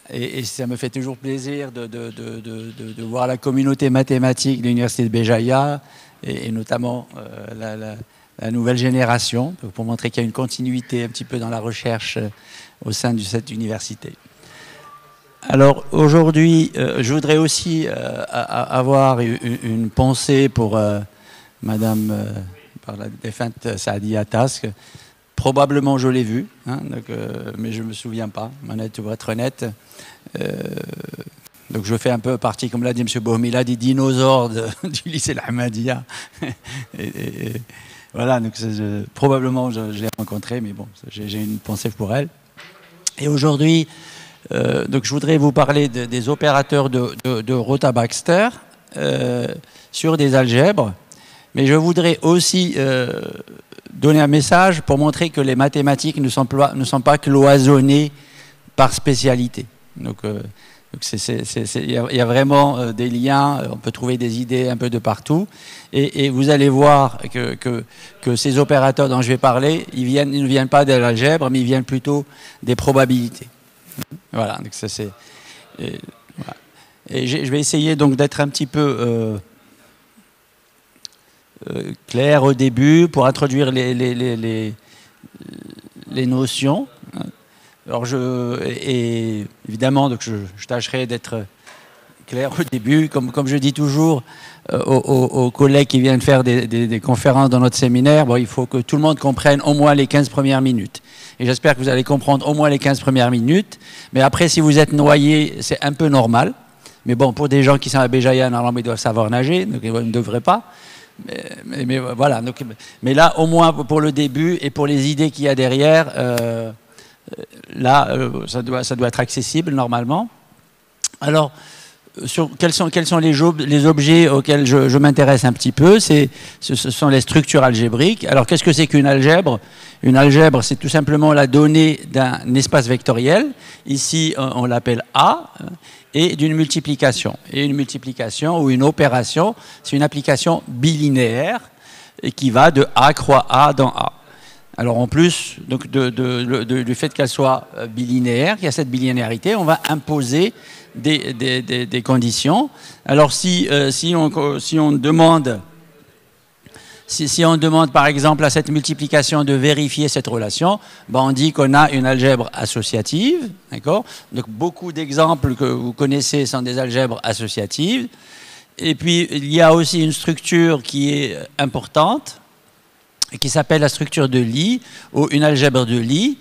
Et ça me fait toujours plaisir de voir la communauté mathématique de l'Université de Béjaïa et notamment la nouvelle génération pour montrer qu'il y a une continuité un petit peu dans la recherche au sein de cette université. Alors aujourd'hui, je voudrais aussi avoir une pensée pour Madame, par la défunte Saadia Task. Probablement je l'ai vue, hein, mais je ne me souviens pas, pour être honnête. Donc je fais un peu partie, comme l'a dit M. Bohmila, des dinosaures du lycée Al-Ahmadiyya. Voilà, donc probablement je l'ai rencontrée, mais bon, j'ai une pensée pour elle. Et aujourd'hui, donc je voudrais vous parler des opérateurs de Rotha-Baxter sur des algèbres, mais je voudrais aussi donner un message pour montrer que les mathématiques ne sont pas cloisonnées par spécialité. Donc il y a vraiment des liens, on peut trouver des idées un peu de partout, et vous allez voir que ces opérateurs dont je vais parler, ils ne viennent pas de l'algèbre, mais ils viennent plutôt des probabilités. Voilà, donc ça c'est... Voilà. Et je vais essayer donc d'être un petit peu clair au début pour introduire les notions. Alors et évidemment, donc je tâcherai d'être clair au début, comme je dis toujours aux collègues qui viennent faire des conférences dans notre séminaire, bon, il faut que tout le monde comprenne au moins les 15 premières minutes. Et j'espère que vous allez comprendre au moins les 15 premières minutes. Mais après, si vous êtes noyé, c'est un peu normal. Mais bon, pour des gens qui sont à Béjaïa, normalement, ils doivent savoir nager, donc ils ne devraient pas. Mais voilà. Donc, mais là, au moins pour le début et pour les idées qu'il y a derrière, là, ça doit être accessible normalement. Alors, quels sont les objets auxquels je m'intéresse un petit peu? Ce sont les structures algébriques. Alors, qu'est-ce que c'est qu'une algèbre? Une algèbre, c'est tout simplement la donnée d'un espace vectoriel. Ici, on l'appelle A, et d'une multiplication. Et une multiplication ou une opération, c'est une application bilinéaire qui va de A croix A dans A. Alors en plus donc du fait qu'elle soit bilinéaire, qu'il y a cette bilinéarité, on va imposer des conditions. Alors si on demande par exemple à cette multiplication de vérifier cette relation, ben on dit qu'on a une algèbre associative, d'accord? Donc beaucoup d'exemples que vous connaissez sont des algèbres associatives. Et puis il y a aussi une structure qui est importante, qui s'appelle la structure de Lie, ou une algèbre de Lie,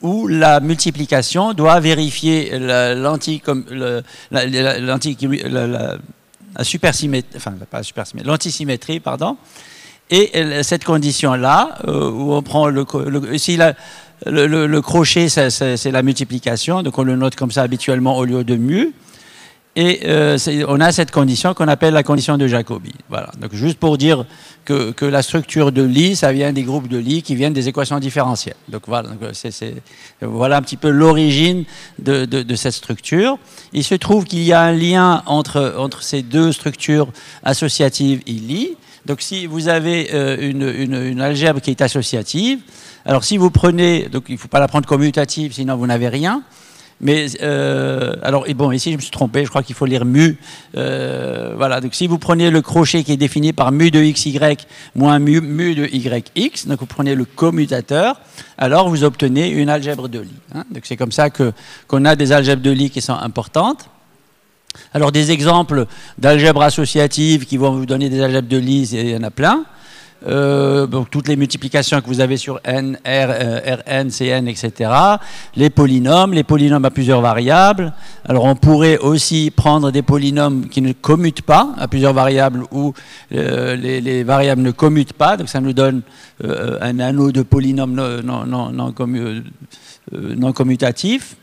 où la multiplication doit vérifier l'antisymétrie, pardon. Et cette condition-là, où on prend ici le crochet, c'est la multiplication, donc on le note comme ça habituellement au lieu de mu. Et on a cette condition qu'on appelle la condition de Jacobi. Voilà. Donc juste pour dire que la structure de Lie, ça vient des groupes de Lie qui viennent des équations différentielles. Donc voilà, voilà un petit peu l'origine de cette structure. Il se trouve qu'il y a un lien entre ces deux structures associatives et Lie. Donc si vous avez une algèbre qui est associative, alors si vous prenez, donc il ne faut pas la prendre commutative, sinon vous n'avez rien. Mais alors, et bon, ici je me suis trompé, je crois qu'il faut lire mu. Voilà, donc si vous prenez le crochet qui est défini par mu de xy moins mu de yx, donc vous prenez le commutateur, alors vous obtenez une algèbre de Lie. Hein. Donc c'est comme ça qu'on a des algèbres de Lie qui sont importantes. Alors des exemples d'algèbres associatives qui vont vous donner des algèbres de Lie, il y en a plein. Donc toutes les multiplications que vous avez sur n, r, rn, cn, etc. Les polynômes à plusieurs variables. Alors on pourrait aussi prendre des polynômes qui ne commutent pas à plusieurs variables où les variables ne commutent pas. Donc ça nous donne un anneau de polynômes non commutatif.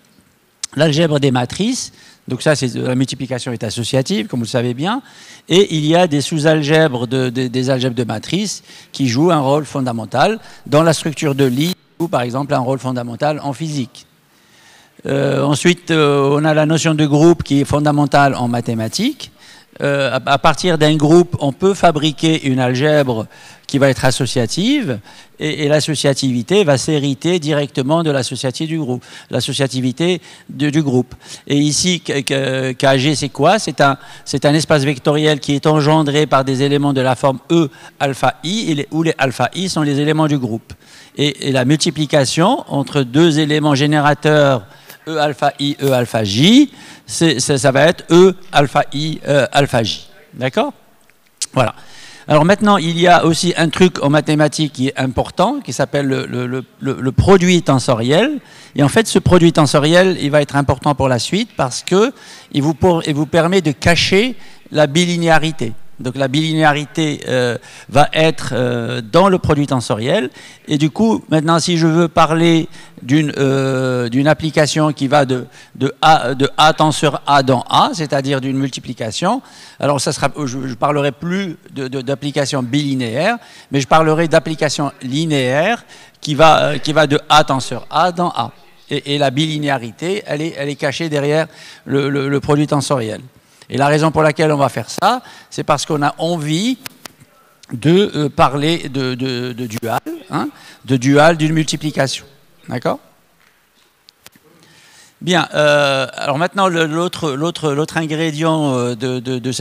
L'algèbre des matrices. Donc ça, la multiplication est associative, comme vous le savez bien. Et il y a des sous-algèbres des algèbres de matrices qui jouent un rôle fondamental dans la structure de Lie, ou par exemple un rôle fondamental en physique. Ensuite, on a la notion de groupe qui est fondamentale en mathématiques. à partir d'un groupe, on peut fabriquer une algèbre qui va être associative, et l'associativité va s'hériter directement de l'associativité du groupe. L'associativité du groupe. Et ici, KG, c'est quoi? C'est un espace vectoriel qui est engendré par des éléments de la forme E alpha I, où les alpha I sont les éléments du groupe. Et la multiplication entre deux éléments générateurs E alpha I, E alpha J, ça va être E alpha I, alpha J. D'accord? Voilà. Alors maintenant, il y a aussi un truc en mathématiques qui est important, qui s'appelle le produit tensoriel. Et en fait, ce produit tensoriel, il va être important pour la suite parce qu'il vous permet de cacher la bilinéarité. Donc la bilinéarité va être dans le produit tensoriel. Et du coup, maintenant, si je veux parler d'une application qui va de A tenseur A dans A, c'est-à-dire d'une multiplication, alors je ne parlerai plus d'application bilinéaire, mais je parlerai d'application linéaire qui va de A tenseur A dans A. Et la bilinéarité, elle est cachée derrière le produit tensoriel. Et la raison pour laquelle on va faire ça, c'est parce qu'on a envie de parler de dual, hein, de dual d'une multiplication. D'accord? Bien, alors maintenant, l'autre ingrédient de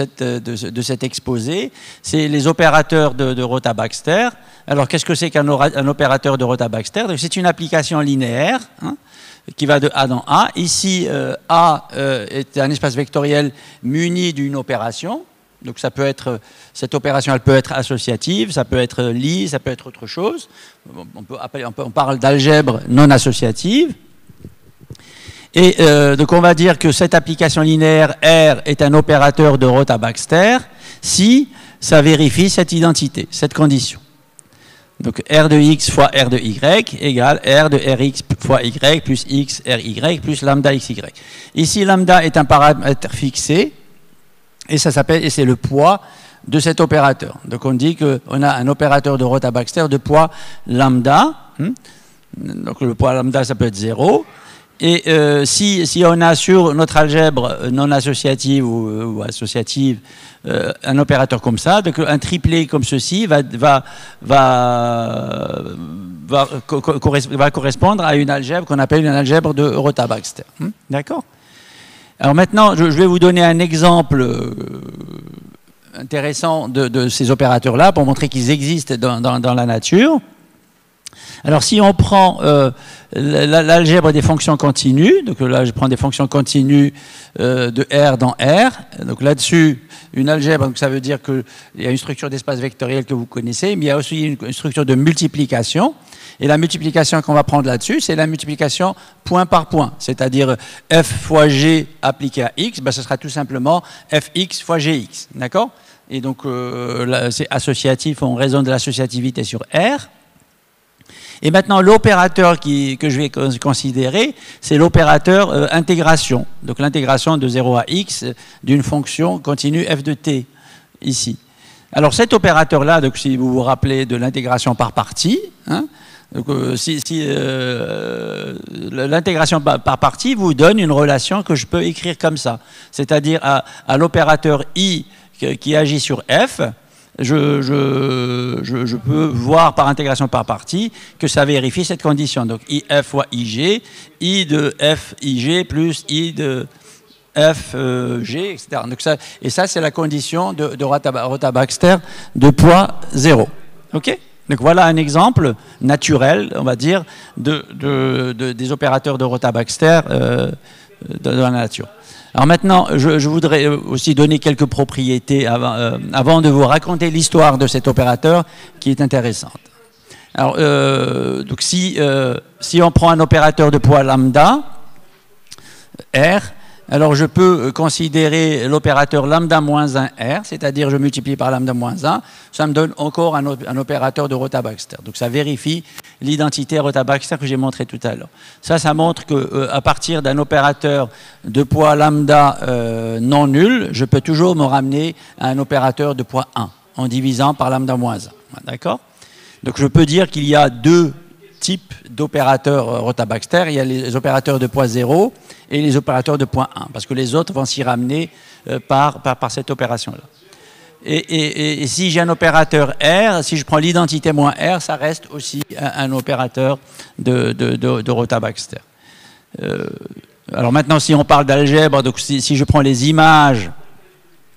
cet exposé, c'est les opérateurs de Rotha-Baxter. Alors, qu'est-ce que c'est qu'un opérateur de Rotha-Baxter? C'est une application linéaire, hein, qui va de A dans A. Ici, A est un espace vectoriel muni d'une opération. Donc ça peut être, cette opération, elle peut être associative, ça peut être Lie, ça peut être autre chose. On parle d'algèbre non associative. Et donc on va dire que cette application linéaire R est un opérateur de Rotha-Baxter si ça vérifie cette identité, cette condition. Donc R de X fois R de Y égale R de Rx fois Y plus X Ry plus lambda XY. Ici, lambda est un paramètre fixé et c'est le poids de cet opérateur. Donc on dit qu'on a un opérateur de Rotha-Baxter de poids lambda. Donc le poids lambda, ça peut être 0. Et si on a sur notre algèbre non associative ou associative un opérateur comme ça, donc un triplet comme ceci va correspondre à une algèbre qu'on appelle une algèbre de Rotha-Baxter. D'accord? Alors maintenant, je vais vous donner un exemple intéressant de ces opérateurs-là pour montrer qu'ils existent dans la nature. Alors si on prend l'algèbre des fonctions continues, donc là je prends des fonctions continues de R dans R, donc là-dessus une algèbre, donc ça veut dire qu'il y a une structure d'espace vectoriel que vous connaissez, mais il y a aussi une structure de multiplication, et la multiplication qu'on va prendre là-dessus, c'est la multiplication point par point, c'est-à-dire f fois g appliqué à x, ben, ce sera tout simplement fx fois gx, d'accord? Et donc c'est associatif, on raisonne de l'associativité sur R. Et maintenant, l'opérateur que je vais considérer, c'est l'opérateur intégration. Donc l'intégration de 0 à x d'une fonction continue f de t, ici. Alors cet opérateur-là, donc si vous vous rappelez de l'intégration par partie, hein, l'intégration par partie vous donne une relation que je peux écrire comme ça. C'est-à-dire à l'opérateur i qui agit sur f, je peux voir par intégration par partie que ça vérifie cette condition. Donc IF fois IG, I de F IG plus I de F G, etc. Donc ça, et ça, c'est la condition de Rotha-Baxter de poids 0. OK? Donc voilà un exemple naturel, on va dire, des opérateurs de Rotha-Baxter dans la nature. Alors maintenant, je voudrais aussi donner quelques propriétés avant de vous raconter l'histoire de cet opérateur qui est intéressante. Alors, donc si on prend un opérateur de poids lambda, R, alors je peux considérer l'opérateur lambda moins 1 R, c'est-à-dire je multiplie par lambda moins 1, ça me donne encore un opérateur de Rotha-Baxter. Donc ça vérifie l'identité Rotha-Baxter que j'ai montré tout à l'heure. Ça montre qu'à partir d'un opérateur de poids lambda non nul, je peux toujours me ramener à un opérateur de poids 1 en divisant par lambda moins 1. D'accord? Donc je peux dire qu'il y a deux types d'opérateurs Rotha-Baxter. Il y a les opérateurs de point 0 et les opérateurs de point 1, parce que les autres vont s'y ramener par cette opération-là. Et si j'ai un opérateur R, si je prends l'identité moins R, ça reste aussi un opérateur de Rotha-Baxter. Alors maintenant, si on parle d'algèbre, donc si je prends les images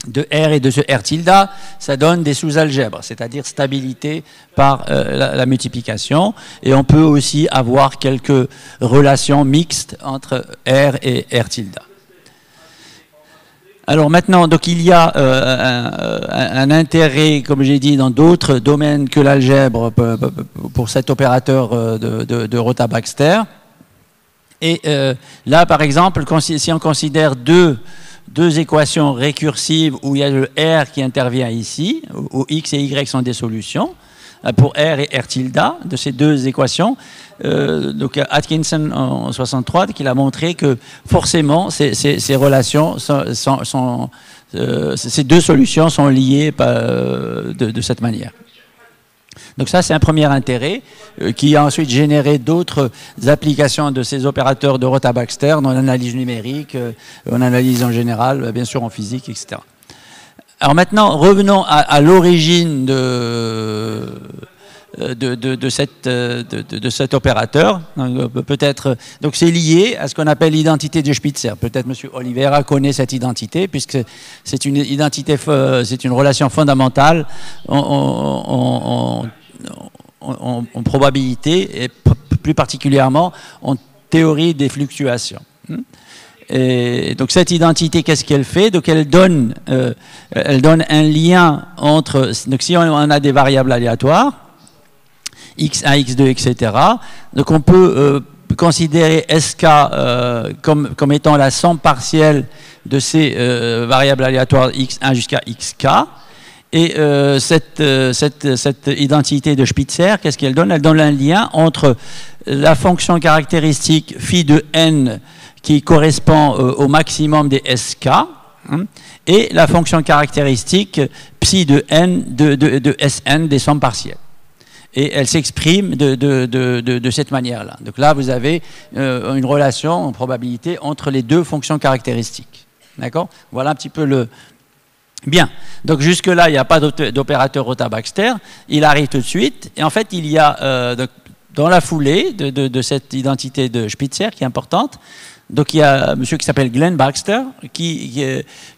de R et de ce R tilde, ça donne des sous-algèbres, c'est-à-dire stabilité par la multiplication. Et on peut aussi avoir quelques relations mixtes entre R et R tilde. Alors maintenant, donc il y a un intérêt, comme j'ai dit, dans d'autres domaines que l'algèbre pour cet opérateur de Rotha-Baxter. Et là, par exemple, si on considère deux équations récursives où il y a le R qui intervient ici, où X et Y sont des solutions, pour R et R tilde, de ces deux équations, donc Atkinson en 1963, qu'il a montré que forcément ces relations ces deux solutions sont liées de cette manière. Donc ça, c'est un premier intérêt qui a ensuite généré d'autres applications de ces opérateurs de Rotha-Baxter dans l'analyse numérique, en analyse en général, bien sûr en physique, etc. Alors maintenant, revenons à l'origine de cet opérateur. Peut-être, donc c'est lié à ce qu'on appelle l'identité de Spitzer. Peut-être M. Oliveira connaît cette identité, puisque c'est une identité, c'est une relation fondamentale en probabilité et plus particulièrement en théorie des fluctuations. Et donc cette identité, qu'est-ce qu'elle fait? Donc elle donne un lien entre. Donc si on a des variables aléatoires, x1, x2, etc. Donc on peut considérer SK comme étant la somme partielle de ces variables aléatoires x1 jusqu'à xk. Et cette identité de Spitzer, qu'est-ce qu'elle donne? Elle donne un lien entre la fonction caractéristique phi de n qui correspond au maximum des SK et la fonction caractéristique psi de n de Sn des sommes partielles. Et elle s'exprime de cette manière-là. Donc là, vous avez une relation en probabilité entre les deux fonctions caractéristiques. D'accord? Voilà un petit peu le... Bien. Donc jusque-là, il n'y a pas d'opérateur Rotha-Baxter. Il arrive tout de suite. Et en fait, il y a, dans la foulée de cette identité de Spitzer, qui est importante, donc il y a un monsieur qui s'appelle Glenn Baxter, qui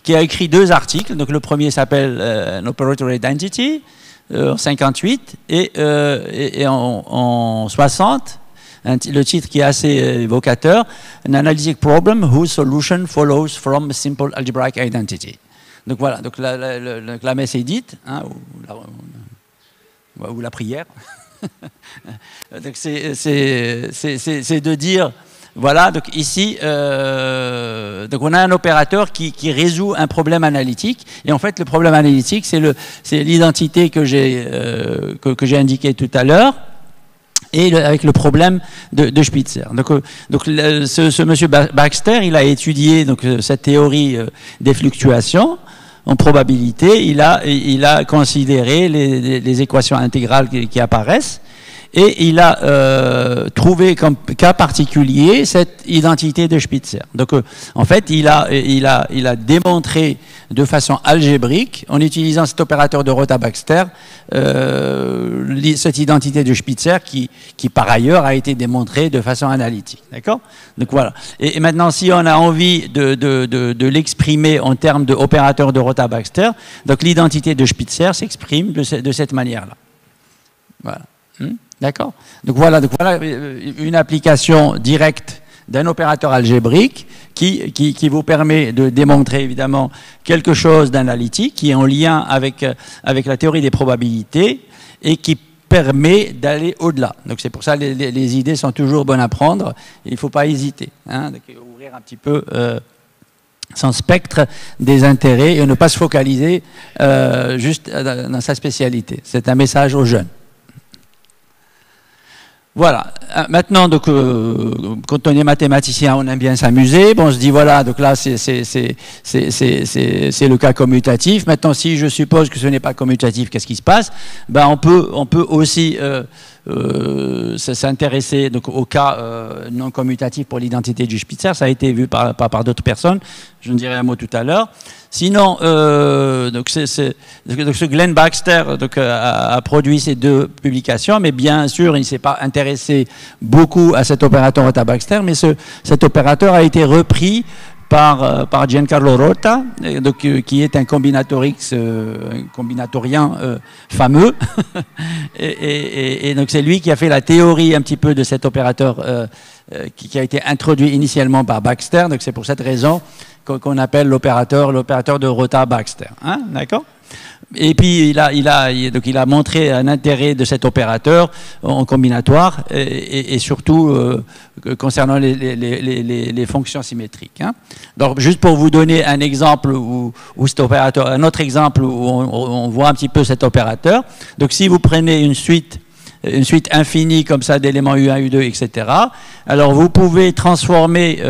a écrit deux articles. Donc le premier s'appelle An Operator Identity, en 58, et en 60, le titre qui est assez évocateur, An Analytic Problem whose solution follows from a simple algebraic identity. Donc voilà, donc la messe est dite, hein, ou la prière. Donc c'est de dire, voilà, donc ici, donc on a un opérateur qui résout un problème analytique, et en fait le problème analytique, c'est l'identité que j'ai indiquée tout à l'heure, et avec le problème de Spitzer. Donc ce monsieur Baxter, il a étudié donc cette théorie des fluctuations en probabilité. Il a considéré les équations intégrales qui apparaissent, et il a trouvé comme cas particulier cette identité de Spitzer. Donc en fait, il a démontré de façon algébrique, en utilisant cet opérateur de Rotha-Baxter, cette identité de Spitzer qui par ailleurs a été démontrée de façon analytique. D'accord? Donc voilà. Et maintenant, si on a envie de l'exprimer en termes d'opérateur de Rotha-Baxter, donc l'identité de Spitzer s'exprime de cette manière-là. Voilà. D'accord? Donc voilà une application directe d'un opérateur algébrique qui vous permet de démontrer évidemment quelque chose d'analytique qui est en lien avec la théorie des probabilités et qui permet d'aller au-delà. Donc c'est pour ça que les idées sont toujours bonnes à prendre, il ne faut pas hésiter, hein, donc ouvrir un petit peu son spectre des intérêts et ne pas se focaliser juste dans sa spécialité. C'est un message aux jeunes. Voilà. Maintenant, donc, quand on est mathématicien, on aime bien s'amuser. Bon, on se dit voilà, donc là, c'est le cas commutatif. Maintenant, si je suppose que ce n'est pas commutatif, qu'est-ce qui se passe? Ben, on peut aussi s'intéresser donc au cas non commutatif pour l'identité du Spitzer. Ça a été vu par d'autres personnes. Je en dirai un mot tout à l'heure. Sinon, donc ce Glenn Baxter a produit ces deux publications, mais bien sûr, il ne s'est pas intéressé beaucoup à cet opérateur Rota-Baxter, mais cet opérateur a été repris par Giancarlo Rota, donc, qui est un combinatorien fameux. et donc c'est lui qui a fait la théorie un petit peu de cet opérateur qui a été introduit initialement par Baxter. Donc c'est pour cette raison qu'on appelle l'opérateur de Rota-Baxter. Hein, d'accord ? Et puis il a montré un intérêt de cet opérateur en combinatoire et surtout concernant les fonctions symétriques. Hein. Donc juste pour vous donner un exemple où cet opérateur, un autre exemple où on voit un petit peu cet opérateur. Donc si vous prenez une suite infinie comme ça d'éléments U1, U2, etc. Alors vous pouvez transformer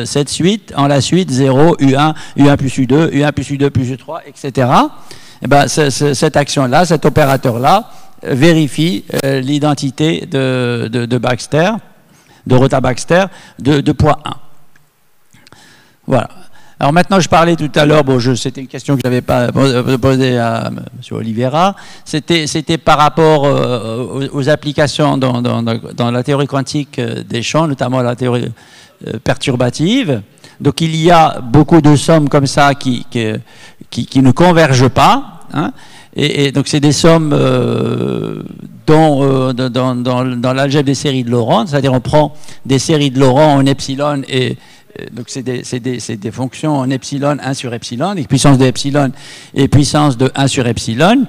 cette suite en la suite 0, U1, U1 plus U2, U1 plus U2 plus U3, etc. Et ben, cette action-là, cet opérateur-là, vérifie l'identité de Baxter, de Rota-Baxter, de poids 1. Voilà. Alors maintenant, je parlais tout à l'heure, c'était une question que je n'avais pas posée à M. Oliveira, c'était par rapport aux applications dans la théorie quantique des champs, notamment la théorie perturbative. Donc il y a beaucoup de sommes comme ça qui ne convergent pas, hein, et donc c'est des sommes dans l'algèbre des séries de Laurent, c'est-à-dire on prend des séries de Laurent en epsilon et donc c'est des fonctions en epsilon 1 sur epsilon, et puissance de epsilon et puissance de 1 sur epsilon.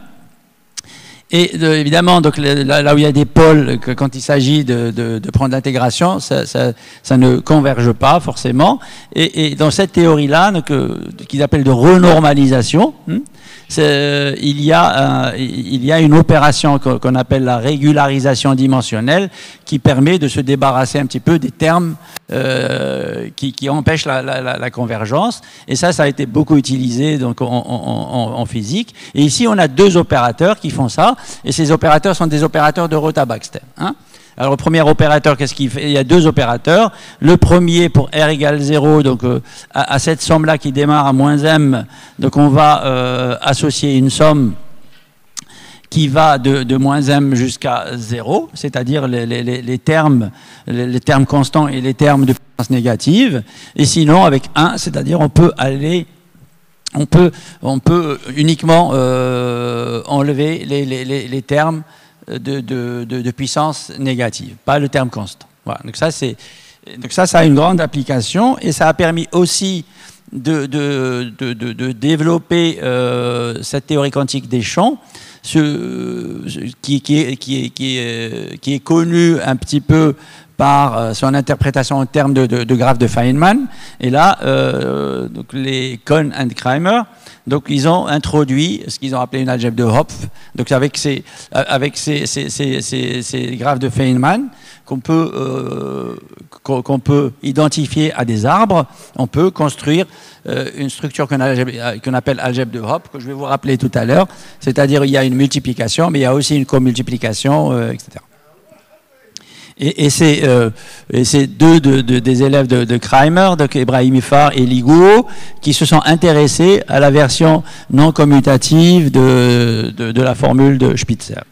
Et évidemment, donc, là où il y a des pôles, quand il s'agit de prendre l'intégration, ça ne converge pas forcément. Et dans cette théorie-là, qu'ils appellent de renormalisation, il y a une opération qu'on appelle la régularisation dimensionnelle qui permet de se débarrasser un petit peu des termes qui empêchent la convergence. Et ça a été beaucoup utilisé donc, en physique. Et ici, on a deux opérateurs qui font ça. Et ces opérateurs sont des opérateurs de Rota-Baxter. Hein. Alors, le premier opérateur, qu'est-ce qu'il fait ? Il y a deux opérateurs. Le premier, pour R égale 0, donc à cette somme-là qui démarre à moins m, donc on va associer une somme qui va de moins m jusqu'à 0, c'est-à-dire les termes constants et les termes de puissance négative. Et sinon, avec 1, c'est-à-dire on peut uniquement enlever les termes de puissance négative, pas le terme constant. Voilà. Donc ça a une grande application et ça a permis aussi de développer cette théorie quantique des champs, qui est connue un petit peu par son interprétation en termes de graphe de Feynman. Et là, donc les Kohn et Kramer, donc ils ont introduit ce qu'ils ont appelé une algèbre de Hopf. Donc avec ces graphes de Feynman qu'on peut identifier à des arbres, on peut construire une structure qu'on appelle algèbre de Hopf, que je vais vous rappeler tout à l'heure. C'est-à-dire il y a une multiplication, mais il y a aussi une commultiplication, etc. Et c'est deux des élèves de Kramer, donc Ebrahim Ifar et Liguo, qui se sont intéressés à la version non commutative de la formule de Spitzer.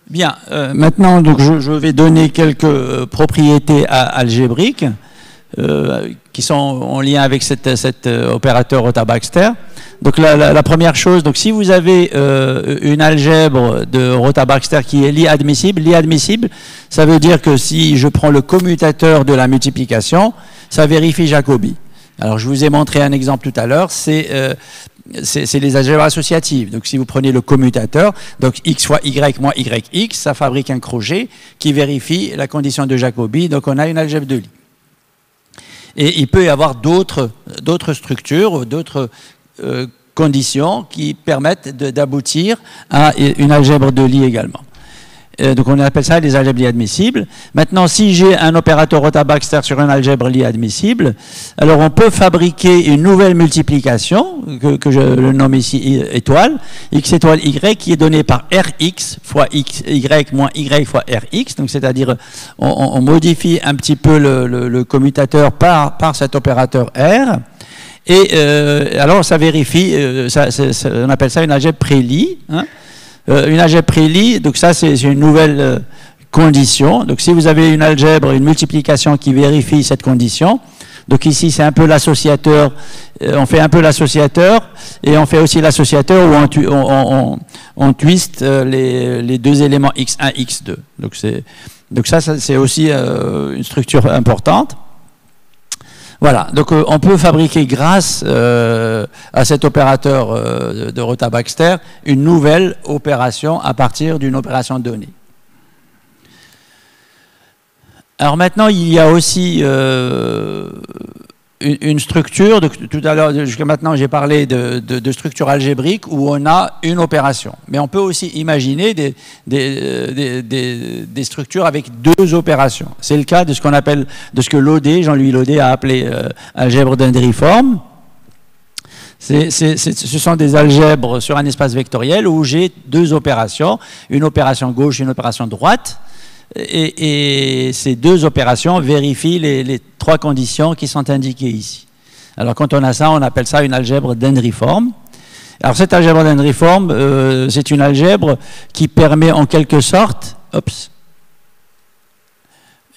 Bien, maintenant donc je vais donner quelques propriétés algébriques qui sont en lien avec cet opérateur Rota-Baxter. Donc la première chose, donc si vous avez une algèbre de Rota-Baxter qui est Lie admissible, ça veut dire que si je prends le commutateur de la multiplication, ça vérifie Jacobi. Alors je vous ai montré un exemple tout à l'heure, c'est les algèbres associatives. Donc si vous prenez le commutateur, donc x fois y moins yx, ça fabrique un crochet qui vérifie la condition de Jacobi, donc on a une algèbre de Lie. Et il peut y avoir d'autres structures, d'autres conditions qui permettent d'aboutir à une algèbre de Lie également. Donc on appelle ça des algèbres Lie admissibles. Maintenant, si j'ai un opérateur Rotha-Baxter sur une algèbre Lie admissible, alors on peut fabriquer une nouvelle multiplication, que je le nomme ici étoile, x étoile y, qui est donnée par Rx fois y moins y fois Rx. Donc c'est-à-dire, on modifie un petit peu le commutateur par cet opérateur R. Et alors ça vérifie, on appelle ça une algèbre pré-Lie, hein. Une algèbre pré-Lie, donc ça c'est une nouvelle condition. Donc si vous avez une algèbre, une multiplication qui vérifie cette condition, donc ici c'est un peu l'associateur, on fait un peu l'associateur et on fait aussi l'associateur où on twiste les deux éléments x1, x2. Donc ça c'est aussi une structure importante. Voilà, donc on peut fabriquer grâce à cet opérateur de Rotha-Baxter une nouvelle opération à partir d'une opération donnée. Alors maintenant, il y a aussi une structure, tout à l'heure, jusqu'à maintenant j'ai parlé de structure algébrique où on a une opération. Mais on peut aussi imaginer des structures avec deux opérations. C'est le cas de ce qu'on appelle, de ce que Jean-Louis Laudet a appelé algèbre dendriforme. Ce sont des algèbres sur un espace vectoriel où j'ai deux opérations, une opération gauche et une opération droite. Et ces deux opérations vérifient les trois conditions qui sont indiquées ici. Alors quand on a ça, on appelle ça une algèbre dendriforme. Alors cette algèbre dendriforme, c'est une algèbre qui permet en quelque sorte,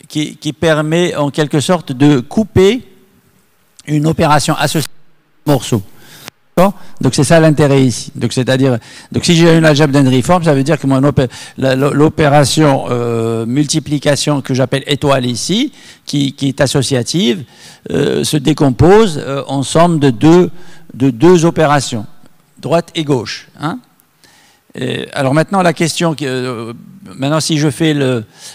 qui permet en quelque sorte de couper une opération associée à un morceau. Donc c'est ça l'intérêt ici. Donc c'est-à-dire, si j'ai une algèbre dendriforme, ça veut dire que l'opération multiplication que j'appelle étoile ici, qui est associative, se décompose en somme de deux opérations, droite et gauche. Hein. Alors maintenant la question, maintenant si je fais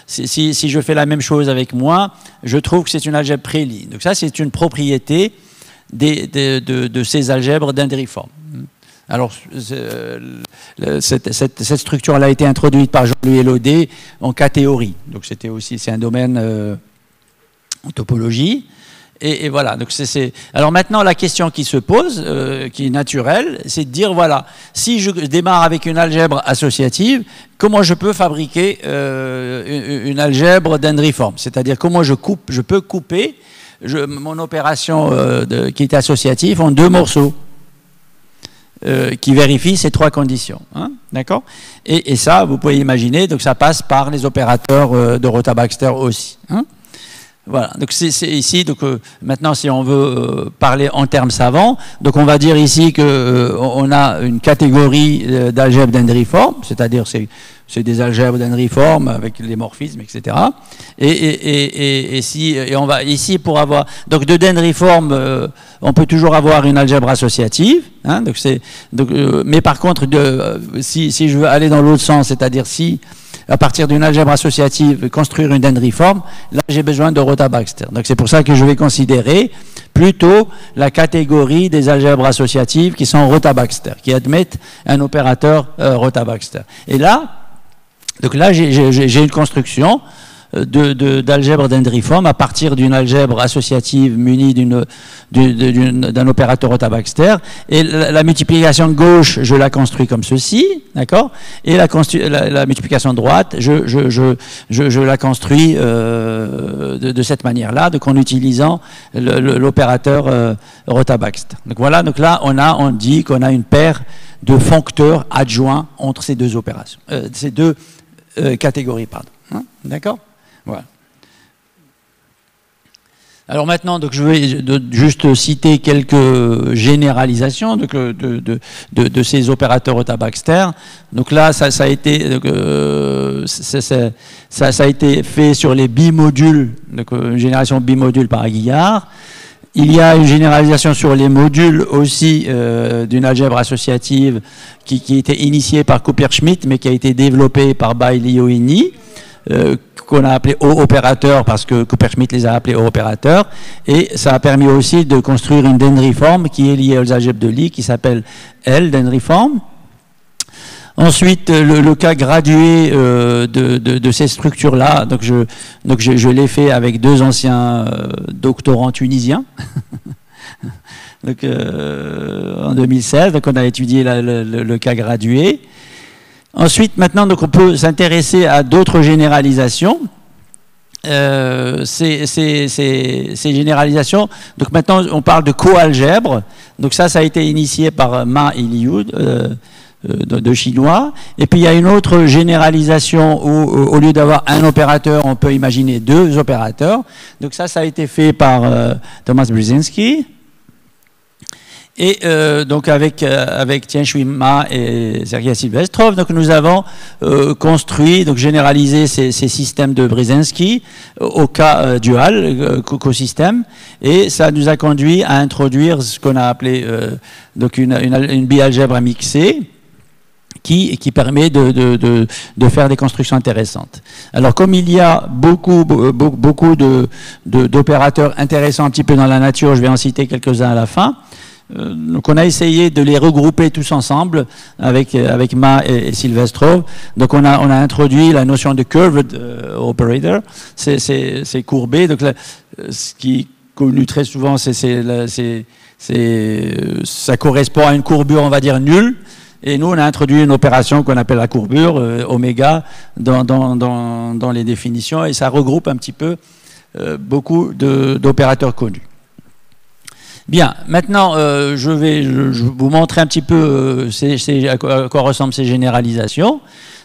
si je fais la même chose avec moi, je trouve que c'est une algèbre pré-Lie. Donc ça c'est une propriété de ces algèbres dendriformes. Alors, cette structure-là a été introduite par Jean-Louis Laudet en K-théorie. Donc, c'est un domaine en topologie. Et voilà. Donc, alors maintenant, la question qui se pose, qui est naturelle, c'est de dire, voilà, si je démarre avec une algèbre associative, comment je peux fabriquer une algèbre dendriforme? C'est-à-dire, comment je peux couper mon opération qui est associative en deux morceaux qui vérifient ces trois conditions. Hein, d'accord? Et ça, vous pouvez imaginer, donc ça passe par les opérateurs de Rotha-Baxter aussi. Hein. Voilà, donc c'est ici, donc maintenant si on veut parler en termes savants, donc on va dire ici qu'on a une catégorie d'algèbres dendriformes, c'est-à-dire c'est des algèbres dendriformes avec les morphismes, etc. Et on va ici pour avoir, donc de dendriformes, on peut toujours avoir une algèbre associative, hein, mais par contre, si je veux aller dans l'autre sens, c'est-à-dire si à partir d'une algèbre associative, construire une dendriforme, là j'ai besoin de Rotha-Baxter. Donc c'est pour ça que je vais considérer plutôt la catégorie des algèbres associatives qui sont Rotha-Baxter, qui admettent un opérateur Rotha-Baxter. Et là, donc là j'ai une construction d'algèbre dendriforme à partir d'une algèbre associative munie d'un opérateur Rotha-Baxter. Et la multiplication gauche, je la construis comme ceci, d'accord? Et la multiplication droite, je la construis de cette manière-là, donc en utilisant l'opérateur Rotha-Baxter. Donc voilà, donc là on dit qu'on a une paire de foncteurs adjoints entre ces deux opérations, ces deux catégories, pardon. Hein, d'accord? Voilà. Alors maintenant, donc je vais juste citer quelques généralisations de ces opérateurs Rotha-Baxter. Donc là, ça a été fait sur les bimodules, donc une génération bimodule par Aguillard. Il y a une généralisation sur les modules aussi d'une algèbre associative qui était initiée par Cooper-Schmidt, mais qui a été développée par Bailly-Oini. Qu'on a appelé O-opérateurs parce que Cooper-Schmidt les a appelés O-opérateurs, et ça a permis aussi de construire une dendriforme qui est liée aux algèbres de Lie qui s'appelle L dendriforme. Ensuite, le cas gradué de ces structures-là, donc je l'ai fait avec deux anciens doctorants tunisiens. Donc, en 2016, donc on a étudié le cas gradué. Ensuite, maintenant, donc on peut s'intéresser à d'autres généralisations. Ces généralisations, donc maintenant on parle de coalgèbre. Donc ça a été initié par Ma et Liu de chinois. Et puis il y a une autre généralisation où au lieu d'avoir un opérateur, on peut imaginer deux opérateurs. Donc ça a été fait par Thomas Brzezinski. Et donc avec Tianshui Ma et Sergei Silvestrov, donc nous avons construit, donc généralisé ces systèmes de Brzezinski au cas dual, co-système, et ça nous a conduit à introduire ce qu'on a appelé donc une bialgèbre mixée qui permet de faire des constructions intéressantes. Alors comme il y a beaucoup d'opérateurs intéressants un petit peu dans la nature, je vais en citer quelques-uns à la fin. Donc on a essayé de les regrouper tous ensemble avec Ma et Silvestrov. Donc on a introduit la notion de curved operator, c'est courbé. Donc là, ce qui est connu très souvent, ça correspond à une courbure, on va dire nulle. Et nous on a introduit une opération qu'on appelle la courbure oméga dans les définitions, et ça regroupe un petit peu beaucoup d'opérateurs connus. Bien, maintenant, je vais vous montrer un petit peu à quoi ressemblent ces généralisations.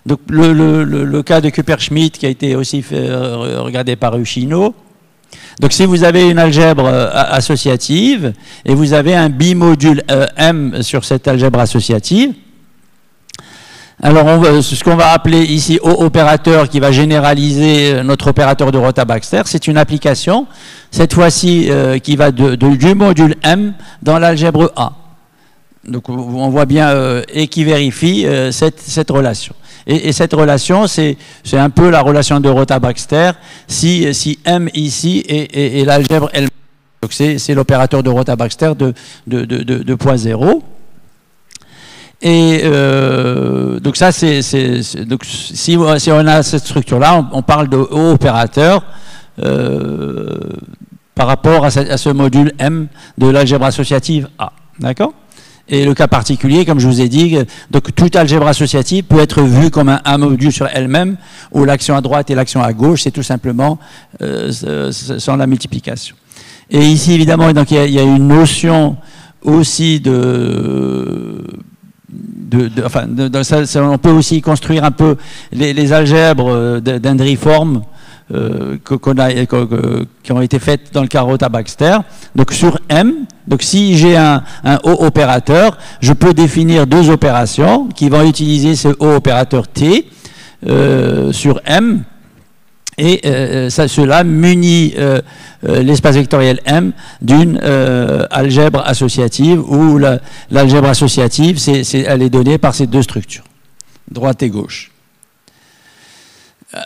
Donc, le cas de Kupperschmidt qui a été aussi regardé par Ushino. Donc, si vous avez une algèbre associative et vous avez un bimodule M sur cette algèbre associative, alors ce qu'on va appeler ici O-opérateur qui va généraliser notre opérateur de Rotha-Baxter, c'est une application, cette fois-ci qui va du module M dans l'algèbre A. Donc on voit bien et qui vérifie cette relation. Et cette relation, c'est un peu la relation de Rotha-Baxter si M ici est l'algèbre elle-même. Donc c'est l'opérateur de Rotha-Baxter de point 0. Et donc ça, donc si on a cette structure-là, on parle de haut opérateur par rapport à ce module M de l'algèbre associative A. D'accord? Et le cas particulier, comme je vous ai dit, donc toute algèbre associative peut être vue comme un module sur elle-même, où l'action à droite et l'action à gauche, c'est tout simplement sans la multiplication. Et ici, évidemment, donc il y a une notion aussi on peut aussi construire un peu les algèbres dendriformes qui ont été faites dans le cas Rotha-Baxter. Donc sur M, donc si j'ai un O opérateur, je peux définir deux opérations qui vont utiliser ce O opérateur T sur M. Et cela munit l'espace vectoriel M d'une algèbre associative où l'algèbre associative, elle est donnée par ces deux structures, droite et gauche.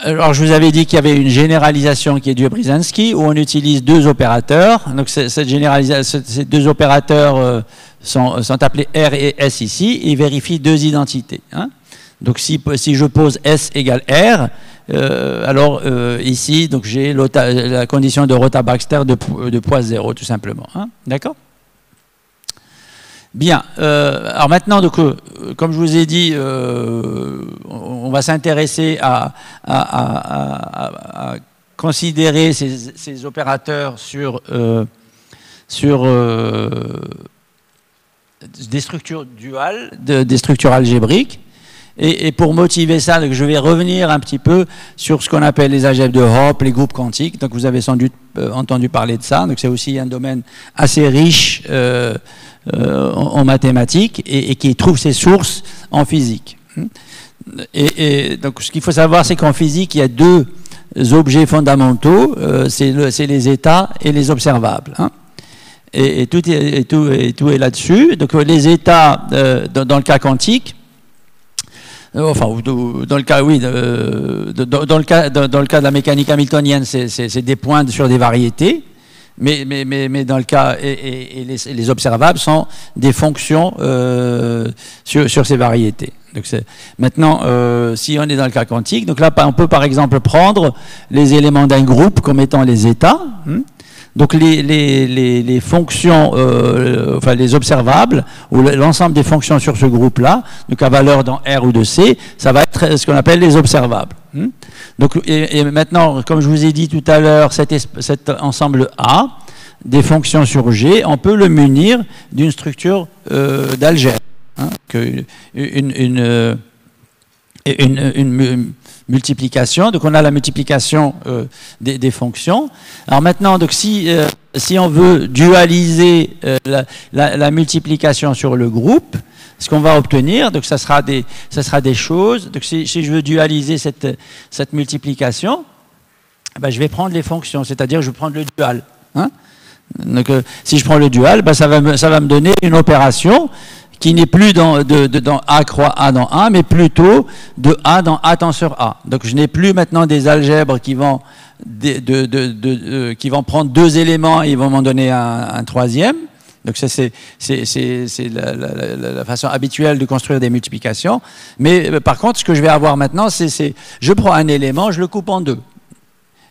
Alors je vous avais dit qu'il y avait une généralisation qui est due à Brzezinski où on utilise deux opérateurs. Donc ces deux opérateurs sont appelés R et S ici et vérifient deux identités. Hein. Donc si je pose S égale R, alors ici, donc j'ai la condition de Rotha-Baxter de poids 0, tout simplement. Hein. D'accord? Bien. Alors maintenant, donc, comme je vous ai dit, on va s'intéresser à considérer ces opérateurs sur des structures duales, des structures algébriques. Et pour motiver ça, donc je vais revenir un petit peu sur ce qu'on appelle les algèbres de Hopf, les groupes quantiques. Donc vous avez sans doute entendu parler de ça. Donc c'est aussi un domaine assez riche en mathématiques et qui trouve ses sources en physique. Et donc ce qu'il faut savoir, c'est qu'en physique, il y a deux objets fondamentaux, c'est les états et les observables. Hein. Et tout est là-dessus. Donc les états, dans le cas quantique, enfin, dans le cas, oui, dans le cas de la mécanique hamiltonienne, c'est des points sur des variétés, mais dans le cas, et les observables sont des fonctions sur ces variétés. Donc maintenant, si on est dans le cas quantique, donc là, on peut par exemple prendre les éléments d'un groupe comme étant les états. Donc les fonctions, enfin les observables, ou l'ensemble des fonctions sur ce groupe-là, donc à valeur dans R ou de C, ça va être ce qu'on appelle les observables. Donc, et maintenant, comme je vous ai dit tout à l'heure, cet ensemble A, des fonctions sur G, on peut le munir d'une structure d'algèbre. Une multiplication, donc on a la multiplication des fonctions. Alors maintenant, donc si on veut dualiser la multiplication sur le groupe, ce qu'on va obtenir, donc ça sera des choses. Donc si je veux dualiser cette multiplication, ben, je vais prendre les fonctions, c'est-à-dire je vais prendre le dual. Donc si je prends le dual, ben, ça va me donner une opération qui n'est plus dans A croix A dans A, mais plutôt de A dans A tenseur A. Donc je n'ai plus maintenant des algèbres qui vont prendre deux éléments et ils vont m'en donner un troisième. Donc ça c'est la façon habituelle de construire des multiplications. Mais par contre, ce que je vais avoir maintenant, c'est je prends un élément, je le coupe en deux.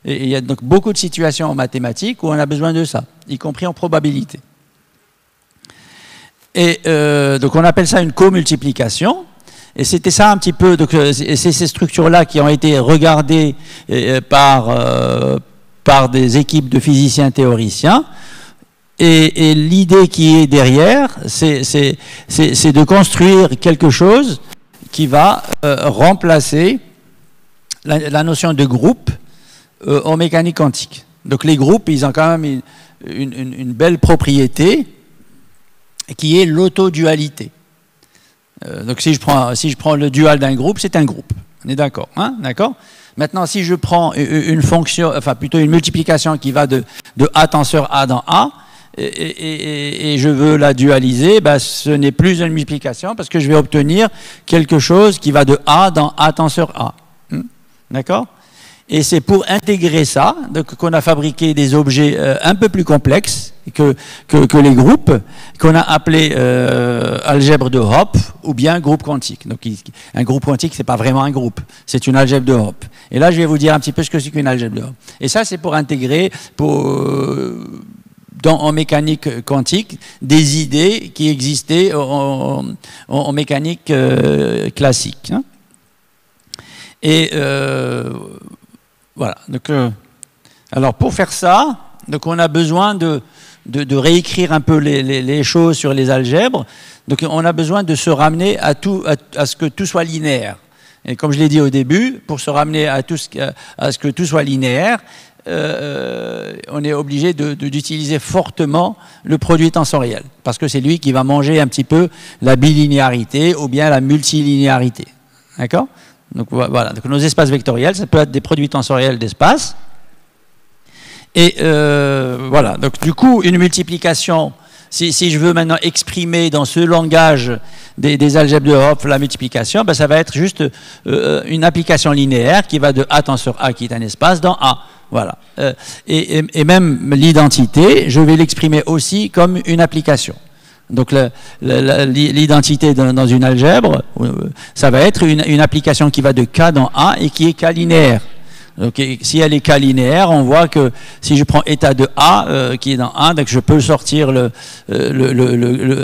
Et il y a donc beaucoup de situations en mathématiques où on a besoin de ça, y compris en probabilité. Et donc on appelle ça une co-multiplication. Et c'était ça un petit peu, donc c'est ces structures-là qui ont été regardées par des équipes de physiciens théoriciens. Et l'idée qui est derrière, c'est de construire quelque chose qui va remplacer la notion de groupe en mécanique quantique. Donc les groupes, ils ont quand même une belle propriété qui est l'autodualité. Donc si je prends le dual d'un groupe, c'est un groupe. On est d'accord, hein, d'accord ? Maintenant, si je prends une fonction, enfin plutôt une multiplication qui va de A tenseur A dans A, et je veux la dualiser, ben, ce n'est plus une multiplication parce que je vais obtenir quelque chose qui va de A dans A tenseur A. D'accord ? Et c'est pour intégrer ça qu'on a fabriqué des objets un peu plus complexes que les groupes, qu'on a appelé algèbre de Hopf ou bien groupe quantique. Donc un groupe quantique, c'est pas vraiment un groupe, c'est une algèbre de Hopf. Et là, je vais vous dire un petit peu ce que c'est qu'une algèbre de Hopf. Et ça, c'est pour intégrer en mécanique quantique des idées qui existaient en mécanique classique. Hein. Et voilà. Donc, alors pour faire ça, donc on a besoin de réécrire un peu les choses sur les algèbres. Donc on a besoin de se ramener à ce que tout soit linéaire. Et comme je l'ai dit au début, pour se ramener à ce que tout soit linéaire, on est obligé d'utiliser fortement le produit tensoriel, parce que c'est lui qui va manger un petit peu la bilinéarité ou bien la multilinéarité. D'accord ? Donc voilà, donc nos espaces vectoriels, ça peut être des produits tensoriels d'espace. Et voilà, donc du coup, une multiplication, si je veux maintenant exprimer dans ce langage des algèbres de Hopf la multiplication, ben ça va être juste une application linéaire qui va de A tenseur A, qui est un espace, dans A. Voilà. Et même l'identité, je vais l'exprimer aussi comme une application. Donc l'identité dans une algèbre, ça va être une application qui va de K dans A et qui est K linéaire. Donc, si elle est K linéaire, on voit que si je prends état de A qui est dans A, donc je peux sortir le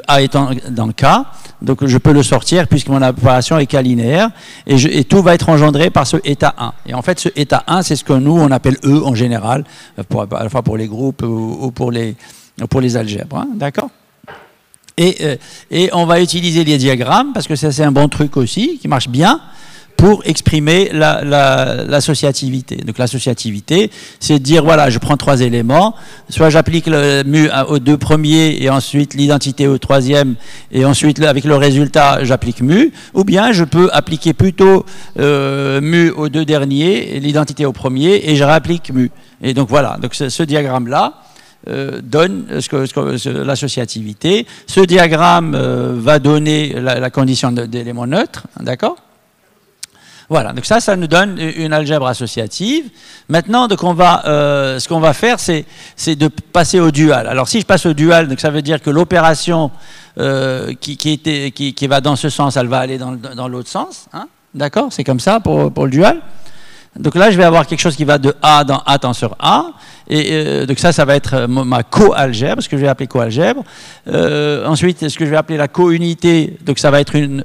A étant dans K, donc je peux le sortir puisque mon opération est K linéaire et tout va être engendré par ce état 1. Et en fait, ce état 1, c'est ce que nous on appelle E en général, à la fois pour les groupes ou pour les algèbres. Hein, d'accord ? Et on va utiliser les diagrammes, parce que ça c'est un bon truc aussi, qui marche bien, pour exprimer l'associativité. Donc l'associativité, c'est de dire, voilà, je prends trois éléments, soit j'applique le mu aux deux premiers, et ensuite l'identité au troisième, et ensuite avec le résultat, j'applique mu, ou bien je peux appliquer plutôt mu aux deux derniers, et l'identité au premier, et je réapplique mu. Et donc voilà, donc ce diagramme-là, donne l'associativité. Ce diagramme va donner la condition d'élément neutre, d'accord ? Voilà, donc ça nous donne une algèbre associative. Maintenant, donc ce qu'on va faire, c'est de passer au dual. Alors si je passe au dual, donc ça veut dire que l'opération qui va dans ce sens, elle va aller dans l'autre sens. Hein, d'accord? C'est comme ça pour le dual. Donc là, je vais avoir quelque chose qui va de A dans A tenseur A. Et donc ça va être ma co-algèbre, ce que je vais appeler co-algèbre. Ensuite, ce que je vais appeler la co-unité, donc ça va être une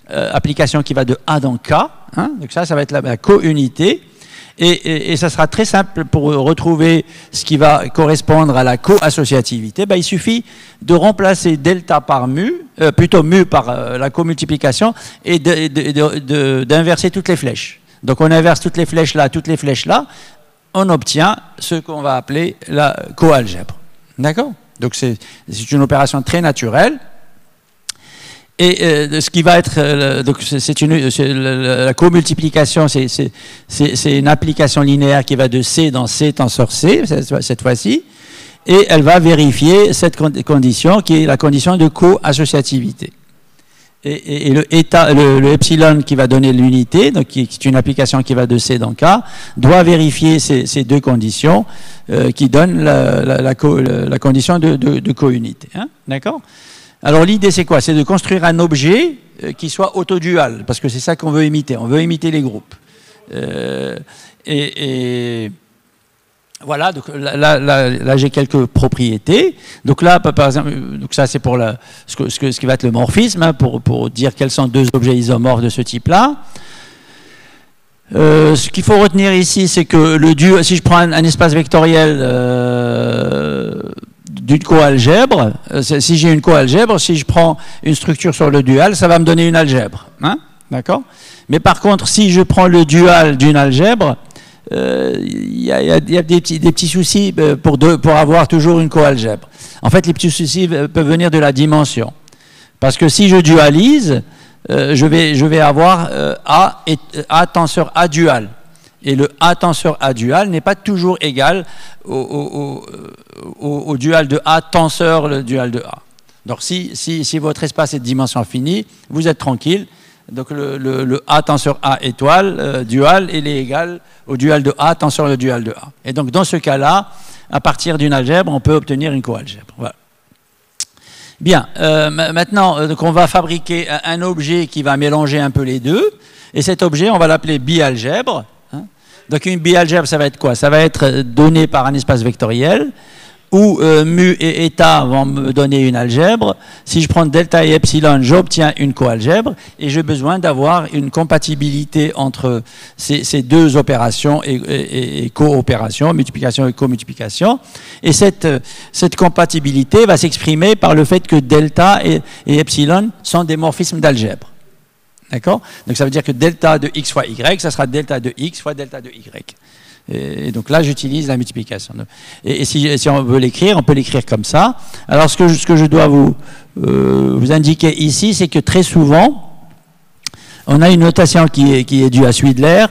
application qui va de A dans K. Hein, donc ça va être la co-unité. Et ça sera très simple pour retrouver ce qui va correspondre à la co-associativité. Ben, il suffit de remplacer delta par mu, plutôt mu par la co-multiplication, et d'inverser toutes les flèches. Donc on inverse toutes les flèches là, on obtient ce qu'on va appeler la co-algèbre. D'accord? Donc c'est une opération très naturelle. Et ce qui va être, donc la co-multiplication, c'est une application linéaire qui va de C dans C tenseur C, cette fois-ci, et elle va vérifier cette condition qui est la condition de co-associativité. Et le epsilon qui va donner l'unité, donc qui est une application qui va de C dans K, doit vérifier ces deux conditions qui donnent la condition de co-unité. Hein, d'accord? Alors l'idée c'est quoi? C'est de construire un objet qui soit autodual, parce que c'est ça qu'on veut imiter. On veut imiter les groupes. Voilà, donc là j'ai quelques propriétés. Donc là, par exemple, donc ça c'est pour ce qui va être le morphisme, hein, pour dire quels sont deux objets isomorphes de ce type-là. Ce qu'il faut retenir ici, c'est que si je prends un espace vectoriel d'une coalgèbre, si j'ai une coalgèbre, si je prends une structure sur le dual, ça va me donner une algèbre. Hein, d'accord? Mais par contre, si je prends le dual d'une algèbre, il y a des petits soucis pour avoir toujours une coalgèbre. En fait, les petits soucis peuvent venir de la dimension. Parce que si je dualise, je vais avoir A tenseur A dual. Et le A tenseur A dual n'est pas toujours égal au dual de A tenseur le dual de A. Donc si votre espace est de dimension finie, vous êtes tranquille. Donc le A tenseur A étoile dual, il est égal au dual de A tenseur le dual de A. Et donc dans ce cas-là, à partir d'une algèbre, on peut obtenir une coalgèbre. Voilà. Bien, maintenant, donc on va fabriquer un objet qui va mélanger un peu les deux. Et cet objet, on va l'appeler bialgèbre. Hein. Donc une bialgèbre, ça va être quoi? Ça va être donné par un espace vectoriel, où mu et eta vont me donner une algèbre. Si je prends delta et epsilon, j'obtiens une coalgèbre, et j'ai besoin d'avoir une compatibilité entre ces deux opérations et coopérations, multiplication et comultiplication. Et cette compatibilité va s'exprimer par le fait que delta et epsilon sont des morphismes d'algèbre. D'accord? Donc ça veut dire que delta de x fois y, ça sera delta de x fois delta de y. Et donc là, j'utilise la multiplication. Et si on veut l'écrire, on peut l'écrire comme ça. Alors, ce que je dois vous indiquer ici, c'est que très souvent, on a une notation qui est due à Swidler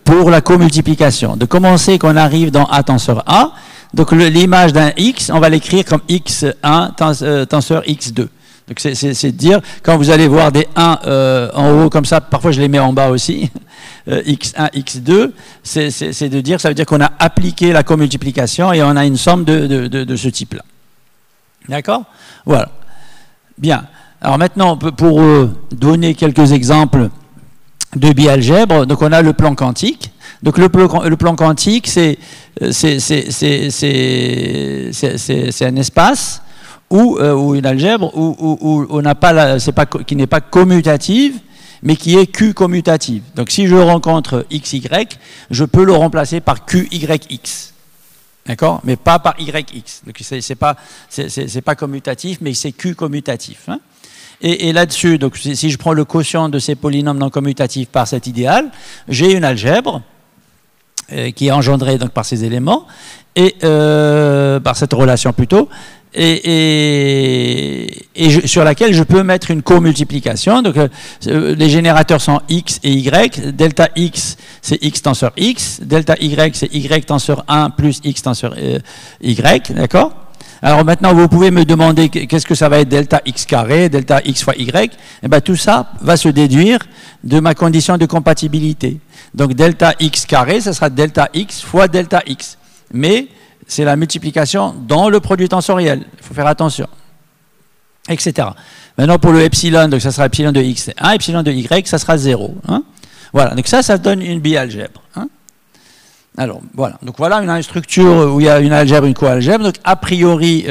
pour la comultiplication. De commencer qu'on arrive dans A tenseur A, donc l'image d'un x, on va l'écrire comme x1 tenseur x2. Donc c'est dire, quand vous allez voir des 1 en haut comme ça, parfois je les mets en bas aussi, x1, x2, c'est de dire, ça veut dire qu'on a appliqué la commultiplication et on a une somme de ce type-là. D'accord? Voilà. Bien. Alors maintenant, pour donner quelques exemples de bialgèbre, donc on a le plan quantique. Donc le plan quantique, c'est un espace ou une algèbre où on n'a pas qui n'est pas commutative, mais qui est Q commutative. Donc si je rencontre XY, je peux le remplacer par QYX. D'accord? Mais pas par YX. Donc c'est pas commutatif, mais c'est Q commutatif. Hein? Et là-dessus, donc si je prends le quotient de ces polynômes non commutatifs par cet idéal, j'ai une algèbre qui est engendrée donc par ces éléments, et par cette relation plutôt, sur laquelle je peux mettre une co-multiplication. Donc les générateurs sont x et y. Delta x, c'est x tenseur x. Delta y, c'est y tenseur 1 plus x tenseur y. D'accord? Alors maintenant, vous pouvez me demander qu'est-ce que ça va être delta x carré, delta x fois y. Eh bien, tout ça va se déduire de ma condition de compatibilité. Donc delta x carré, ça sera delta x fois delta x. Mais c'est la multiplication dans le produit tensoriel. Il faut faire attention. Etc. Maintenant, pour le epsilon, donc ça sera epsilon de x, 1, epsilon de y, ça sera 0. Hein. Voilà, donc ça donne une bialgèbre. Hein. Alors, voilà. Donc, voilà une structure où il y a une algèbre, une coalgèbre. Donc, a priori,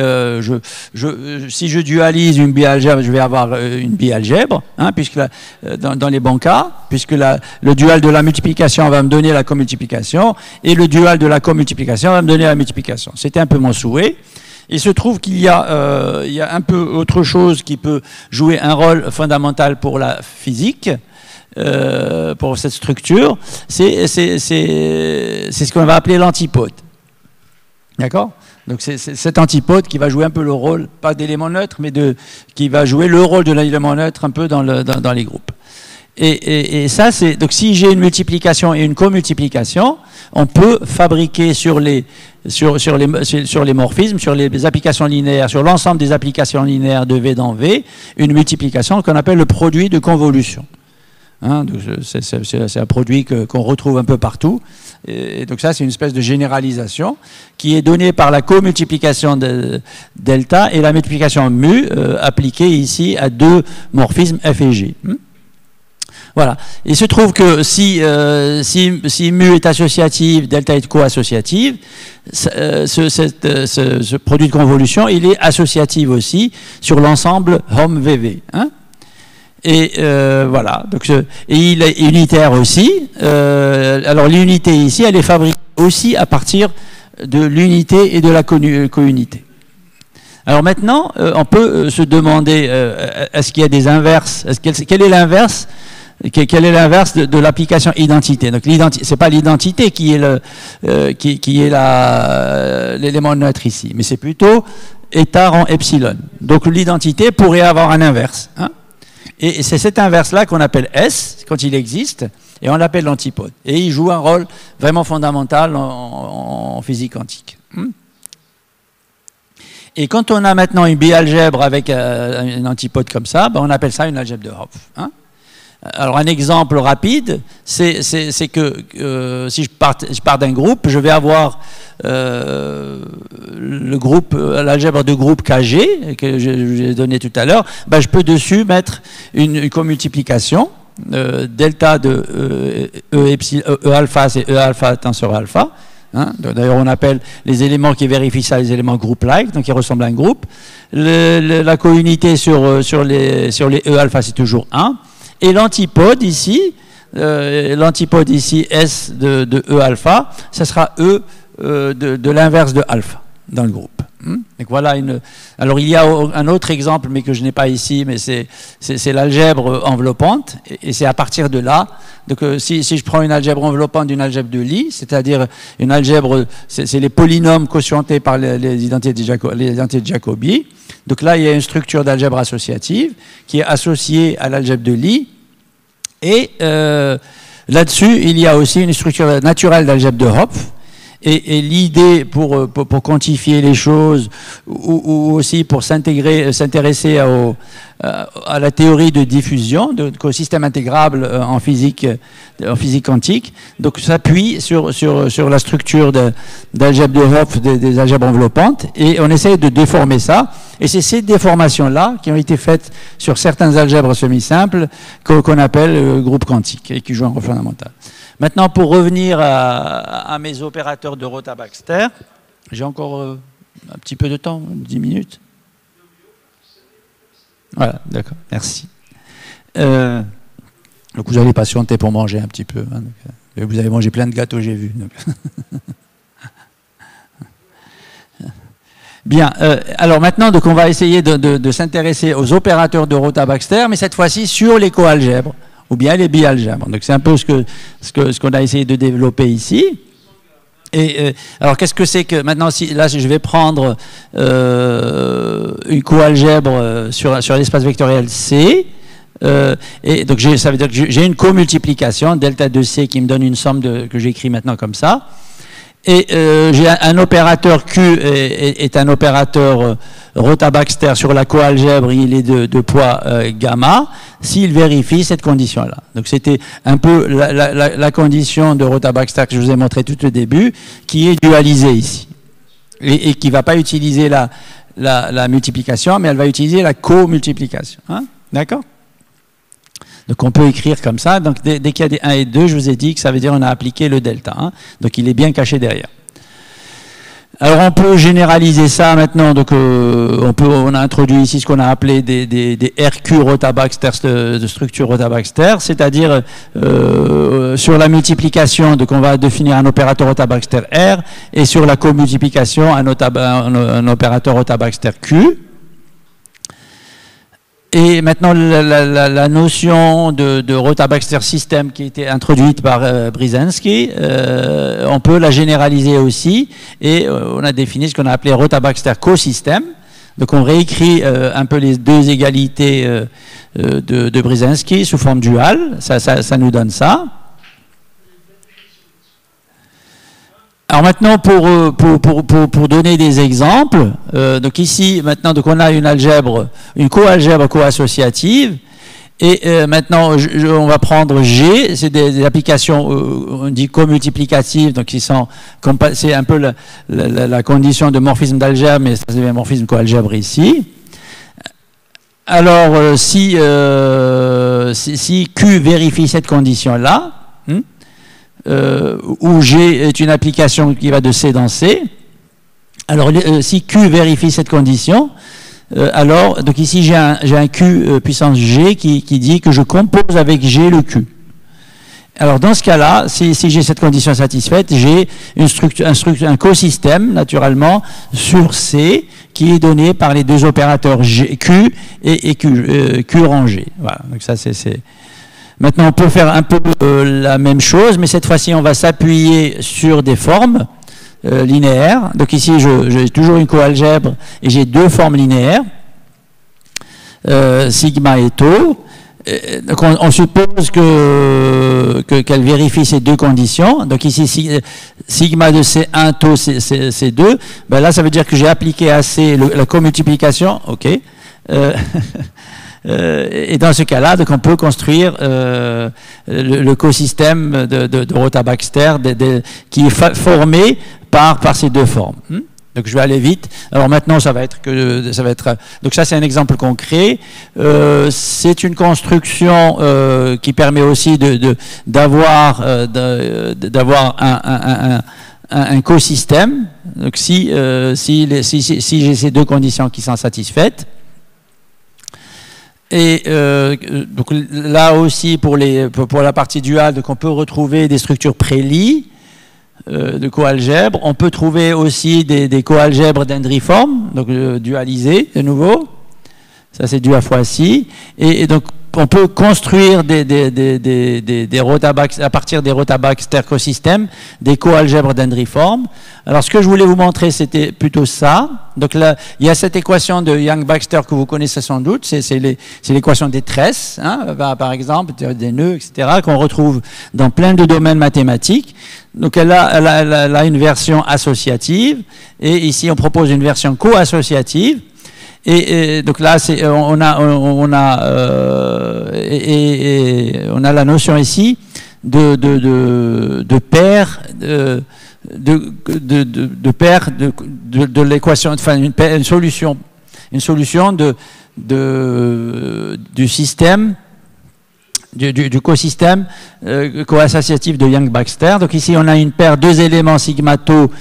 si je dualise une bialgèbre, je vais avoir une bialgèbre, hein, puisque dans les bons cas, puisque le dual de la multiplication va me donner la commultiplication, et le dual de la commultiplication va me donner la multiplication. C'était un peu mon souhait. Il se trouve qu'il y a un peu autre chose qui peut jouer un rôle fondamental pour la physique, pour cette structure, c'est ce qu'on va appeler l'antipode. D'accord? Donc c'est cet antipode qui va jouer un peu le rôle, pas d'élément neutre, mais qui va jouer le rôle de l'élément neutre un peu dans les groupes. Et ça, c'est donc si j'ai une multiplication et une commultiplication, on peut fabriquer sur les morphismes, sur les applications linéaires, sur l'ensemble des applications linéaires de V dans V, une multiplication qu'on appelle le produit de convolution. Hein, c'est un produit qu'on retrouve un peu partout. Et donc ça, c'est une espèce de généralisation qui est donnée par la commultiplication de delta et la multiplication mu appliquée ici à deux morphismes F et G. Voilà. Il se trouve que si mu est associative, delta est co-associative, ce produit de convolution, il est associatif aussi sur l'ensemble Hom VV. Hein. Et voilà. Donc, et il est unitaire aussi. Alors l'unité ici, elle est fabriquée aussi à partir de l'unité et de la co-unité. Alors maintenant, on peut se demander, est-ce qu'il y a des inverses? Quel est l'inverse? Quel est l'inverse de l'application identité? Donc c'est pas l'identité qui est l'élément neutre ici, mais c'est plutôt état rang epsilon. Donc l'identité pourrait avoir un inverse. Hein. Et c'est cet inverse-là qu'on appelle S, quand il existe, et on l'appelle l'antipode. Et il joue un rôle vraiment fondamental en physique quantique. Et quand on a maintenant une bialgèbre avec un antipode comme ça, ben on appelle ça une algèbre de Hopf. Hein. Alors un exemple rapide, c'est que si je pars d'un groupe, je vais avoir l'algèbre de groupe KG, que j'ai donné tout à l'heure, ben je peux dessus mettre une commultiplication, delta de E alpha, c'est E alpha tenseur alpha. Hein, d'ailleurs, on appelle les éléments qui vérifient ça les éléments group-like, donc ils ressemblent à un groupe. La counité sur les E alpha, c'est toujours 1. Et l'antipode ici, S de E alpha, ça sera E de l'inverse de alpha dans le groupe. Donc voilà alors il y a un autre exemple, mais que je n'ai pas ici, mais c'est l'algèbre enveloppante, et c'est à partir de là. Donc si je prends une algèbre enveloppante d'une algèbre de Lie, c'est-à-dire une algèbre, c'est les polynômes quotientés par les identités de Jacobi. Donc là, il y a une structure d'algèbre associative qui est associée à l'algèbre de Lie. Et là-dessus, il y a aussi une structure naturelle d'algèbre de Hopf. Et l'idée pour quantifier les choses ou aussi pour s'intéresser à la théorie de diffusion, au système intégrable en physique quantique, donc s'appuie sur la structure d'algèbre de Hopf des algèbres enveloppantes, et on essaye de déformer ça. Et c'est ces déformations-là qui ont été faites sur certaines algèbres semi-simples qu'on appelle groupe quantique et qui jouent un rôle fondamental. Maintenant, pour revenir à mes opérateurs de Rotha-Baxter, j'ai encore un petit peu de temps, 10 minutes. Voilà, d'accord, merci. Donc vous allez patienter pour manger un petit peu. Hein, donc, vous avez mangé plein de gâteaux, j'ai vu. Donc. Bien, alors maintenant, donc on va essayer de s'intéresser aux opérateurs de Rotha-Baxter, mais cette fois-ci sur les coalgèbres, ou bien les bialgèbres. Donc c'est un peu ce qu'on a essayé de développer ici. Et alors qu'est-ce que c'est que maintenant, là je vais prendre une coalgèbre sur l'espace vectoriel C, et donc ça veut dire que j'ai une comultiplication delta de C qui me donne une somme que j'écris maintenant comme ça. Et j'ai un opérateur Q est un opérateur Rota-Baxter sur la coalgèbre, il est de poids gamma, s'il vérifie cette condition-là. Donc c'était un peu la condition de Rota-Baxter que je vous ai montré tout au début, qui est dualisée ici. Et qui ne va pas utiliser la multiplication, mais elle va utiliser la co-multiplication. Hein? D'accord? Donc on peut écrire comme ça. Donc dès qu'il y a des 1 et 2, je vous ai dit que ça veut dire qu'on a appliqué le delta. Hein. Donc il est bien caché derrière. Alors on peut généraliser ça maintenant. Donc on a introduit ici ce qu'on a appelé des RQ Rota-Baxter, de structure Rota-Baxter, c'est-à-dire sur la multiplication, donc on va définir un opérateur Rota-Baxter R, et sur la co-multiplication un opérateur Rota-Baxter Q. Et maintenant, la notion de Rota-Baxter système qui a été introduite par Brzezinski, on peut la généraliser aussi, et on a défini ce qu'on a appelé Rota-Baxter co-système. Donc on réécrit un peu les deux égalités de Brzezinski sous forme duale, ça nous donne ça. Alors maintenant, pour donner des exemples, donc ici, maintenant, donc on a une algèbre, une co-algèbre co-associative, et maintenant, on va prendre G, c'est des applications, on dit co-multiplicatives, donc c'est un peu la condition de morphisme d'algèbre, mais c'est un morphisme co-algèbre ici. Alors, si Q vérifie cette condition-là, où G est une application qui va de C dans C. Alors, si Q vérifie cette condition, alors, donc ici j'ai un Q puissance G qui dit que je compose avec G le Q. Alors, dans ce cas-là, si j'ai cette condition satisfaite, j'ai un co-système, naturellement, sur C, qui est donné par les deux opérateurs Q et Q rangé. Voilà, donc ça c'est... Maintenant, on peut faire un peu la même chose, mais cette fois-ci, on va s'appuyer sur des formes linéaires. Donc ici, j'ai toujours une coalgèbre et j'ai deux formes linéaires, sigma et tau. Donc on suppose qu'elle vérifie ces deux conditions. Donc ici, sigma de C1, tau C2. Ben là, ça veut dire que j'ai appliqué à C la commultiplication. OK. Et dans ce cas-là, donc on peut construire le co-système de Rota-Baxter qui est formé par ces deux formes. Donc je vais aller vite. Alors maintenant, donc ça c'est un exemple concret. C'est une construction qui permet aussi d'avoir un co-système. Donc si j'ai ces deux conditions qui sont satisfaites. Et donc là aussi pour la partie duale, donc on peut retrouver des structures prélis de coalgèbres. On peut trouver aussi des coalgèbres dendriformes, donc dualisées de nouveau. Ça c'est dû à fois-ci. Et donc on peut construire à partir des Rota-Baxter co-systèmes des coalgèbres dendriformes. Alors ce que je voulais vous montrer, c'était plutôt ça. Donc là, il y a cette équation de Yang-Baxter que vous connaissez sans doute, c'est l'équation des tresses, hein, par exemple, des nœuds, etc., qu'on retrouve dans plein de domaines mathématiques. Donc elle a une version associative, et ici on propose une version co-associative. Et donc là, on a la notion ici de paire de l'équation, enfin une solution du système. Du co-système co-associatif de Yang-Baxter. Donc ici, on a une paire, deux éléments sigma tau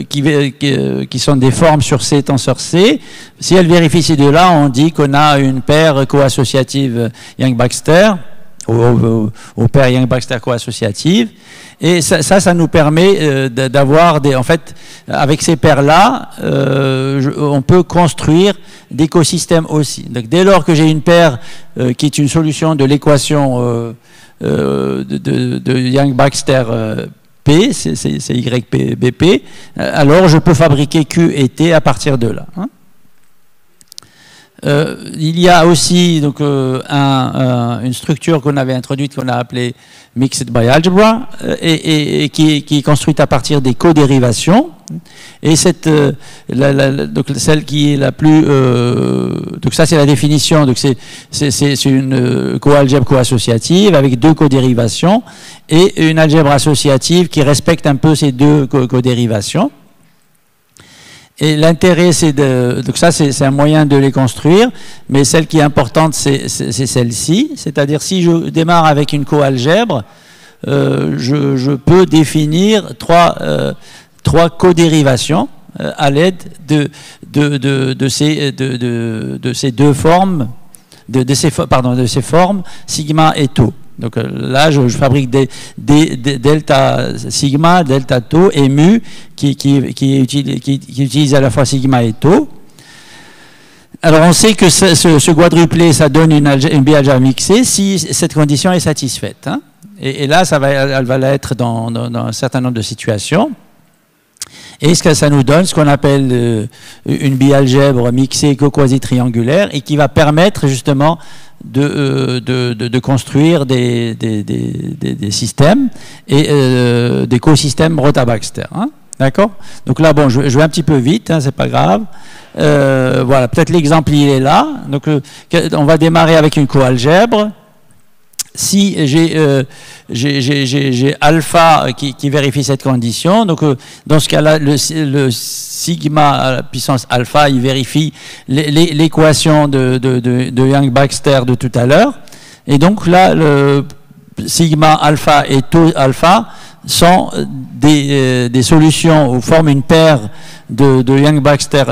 qui sont des formes sur C tenseur C. Si elle vérifie ces deux-là, on dit qu'on a une paire co-associative Yang-Baxter, aux paires Yang-Baxter co-associatives. Et ça nous permet d'avoir en fait, avec ces paires-là, on peut construire des écosystèmes aussi. Donc dès lors que j'ai une paire qui est une solution de l'équation de Yang-Baxter P, c'est YBP, alors je peux fabriquer Q et T à partir de là. Hein. Il y a aussi donc, une structure qu'on avait introduite, qu'on a appelée Mixed by Algebra, et qui est construite à partir des codérivations. Et donc celle qui est la plus... donc ça, c'est la définition. Donc c'est une coalgèbre co-associative avec deux codérivations et une algèbre associative qui respecte un peu ces deux codérivations. Et l'intérêt, c'est donc ça, c'est un moyen de les construire, mais celle qui est importante, c'est celle-ci. C'est-à-dire, si je démarre avec une coalgèbre, je peux définir trois codérivations à l'aide de ces deux formes, de ces formes sigma et tau. Donc là, je fabrique des delta sigma, delta tau et mu qui utilisent à la fois sigma et tau. Alors on sait que ce quadruplé, ça donne une bialgèbre mixée si cette condition est satisfaite. Hein. Et là, elle va l'être dans un certain nombre de situations. Et ce que ça nous donne, ce qu'on appelle une bialgèbre mixée co-quasi-triangulaire et qui va permettre justement de construire des systèmes et des co-systèmes Rotha-Baxter. Hein, d'accord? Donc là, bon, je vais un petit peu vite, hein, c'est pas grave. Voilà, peut-être l'exemple, il est là. Donc, on va démarrer avec une coalgèbre. Si j'ai alpha qui vérifie cette condition, donc dans ce cas-là, le sigma à la puissance alpha, il vérifie l'équation de Yang-Baxter de tout à l'heure. Et donc là, le sigma alpha et tau alpha sont des solutions ou forment une paire de Yang-Baxter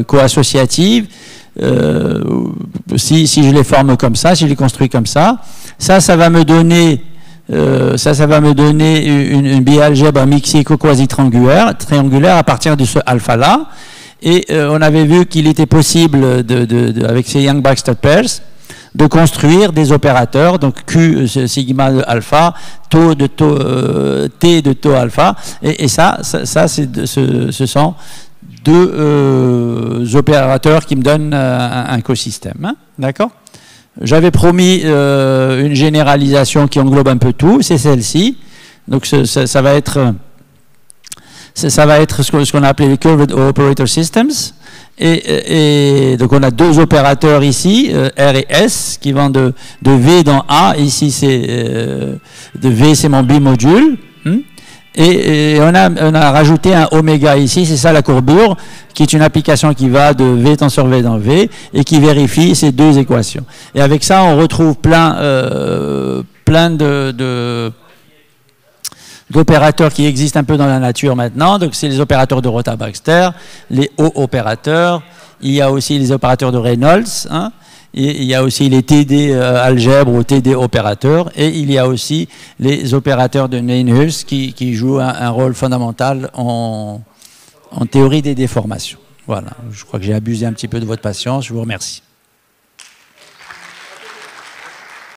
co-associatives. Si je les forme comme ça, si je les construis comme ça, ça va me donner une bialgèbre mixée quasi-triangulaire à partir de ce alpha-là. Et on avait vu qu'il était possible, avec ces Yang-Baxter pairs, de construire des opérateurs, donc Q sigma de alpha, tau de tau, T de tau alpha, et ça ce sont deux opérateurs qui me donnent un écosystème. Hein, d'accord? J'avais promis une généralisation qui englobe un peu tout, c'est celle-ci. Donc ça va être ce qu'on a appelé les Curved Operator Systems. Et donc on a deux opérateurs ici, R et S, qui vont de V dans A. Ici de V, c'est mon bimodule. Et on a rajouté un oméga ici, c'est ça la courbure, qui est une application qui va de V tenseur V dans V et qui vérifie ces deux équations. Et avec ça, on retrouve plein d'opérateurs qui existent un peu dans la nature maintenant. Donc c'est les opérateurs de Rotha-Baxter, les O-opérateurs, il y a aussi les opérateurs de Reynolds, hein. Et il y a aussi les TD algèbres ou TD opérateurs, et il y a aussi les opérateurs de Neyhuis qui jouent un rôle fondamental en théorie des déformations. Voilà, je crois que j'ai abusé un petit peu de votre patience, je vous remercie.